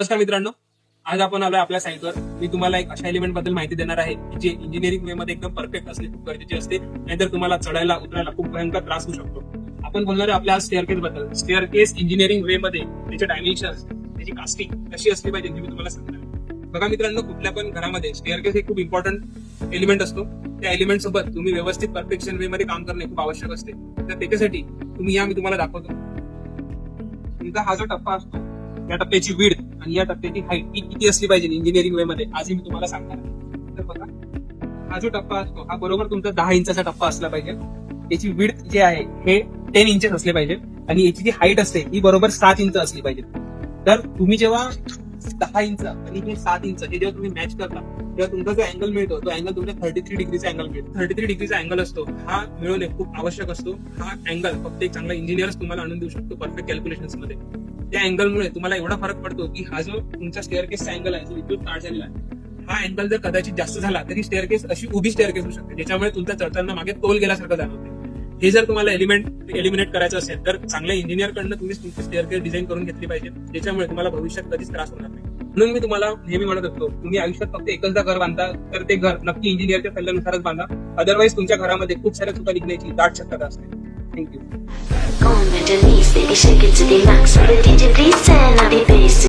नमस्कार मित्रांनो, आज आपण आलोय आपल्या साईटवर. मी तुम्हाला एक अशा एलिमेंट बद्दल माहिती देणार आहे जे इंजिनिअरिंग वे मध्ये एकदम परफेक्ट असणे खूप गरजेचे असते, नाहीतर तुम्हाला चढायला उतरायला खूप भयंकर त्रास होऊ शकतो. आपण बोलणार आहे आपल्या स्टेअरकेस बद्दल. स्टेअरकेस इंजिनिअरिंग वे मध्ये त्याचे डायमेन्शन्स, त्याची कास्टिंग कशी असली पाहिजे हे मी तुम्हाला सांगणार. बघा मित्रांनो, कुठल्या पण घरामध्ये स्टेअरकेस हे खूप इम्पॉर्टंट एलिमेंट असतो. त्या एलिमेंट सोबत तुम्ही व्यवस्थित परफेक्शन वे मध्ये काम करणे खूप आवश्यक असते. तर त्याच्यासाठी तुम्ही मी तुम्हाला दाखवतो. तुमचा हा जो टप्पा असतो, या टप्प्याची विड्थ आणि या टप्प्याची हाईट ही किती असली पाहिजे इंजिनिअरिंग वे मध्ये, आजही मी तुम्हाला सांगणार आहे. तर बघा, हा जो टप्पा असतो हा बरोबर तुमचा 10 इंचाचा टप्पा असला पाहिजे. याची विड्थ जे आहे हे 10 इंचेस असले पाहिजे आणि याची जी हाईट असते ही बरोबर 7 इंच असली पाहिजे. तर तुम्ही जेव्हा 10 इंच आणि हे 7 इंच हे जेव्हा तुम्ही मॅच करता तेव्हा तुमचा जो अँगल मिळतो तो अँगल तुमच्या 33 डिग्रीचा अँगल मिळतो. 33 डिग्रीचा अँगल असतो हा मिळवणे खूप आवश्यक असतो. हा अँगल फक्त एक चांगला इंजिनियरच तुम्हाला आणून देऊ शकतो परफेक्ट कॅल्क्युलेशन्स मध्ये. त्या अँगलमुळे तुम्हाला एवढा फरक पडतो की हा जो तुमचा स्टेअरकेसचा अँगल आहे जो इथून स्टार्ट झालेला आहे, हा अँगल जर कदाचित जास्त झाला तरी स्टेअरकेस अशी उभी स्टेअरकेस होऊ शकते, ज्याच्यामुळे तुमचा चढताना मागे तोल गेल्यासारखं जाणवते. हे जर तुम्हाला एलिमिनेट करायचं असेल तर चांगल्या इंजिनियरकडनं तुम्ही तुमची स्टेअरकेस डिझाईन करून घेतली पाहिजे, ज्याच्यामुळे तुम्हाला भविष्यात कधीच त्रास होणार नाही. म्हणून मी तुम्हाला नेहमी म्हणत असतो, तुम्ही आयुष्यात फक्त एकचदा घर बांधता तर ते घर नक्की इंजिनियरच्या सल्ल्यानुसारच बांधा. अदरवाईज तुमच्या घरामध्ये खूप साऱ्या चुका निघण्याची दाट शक्यता असते. Thank you. On the knees, baby, shake it to the max. The DJ please turn up the bass.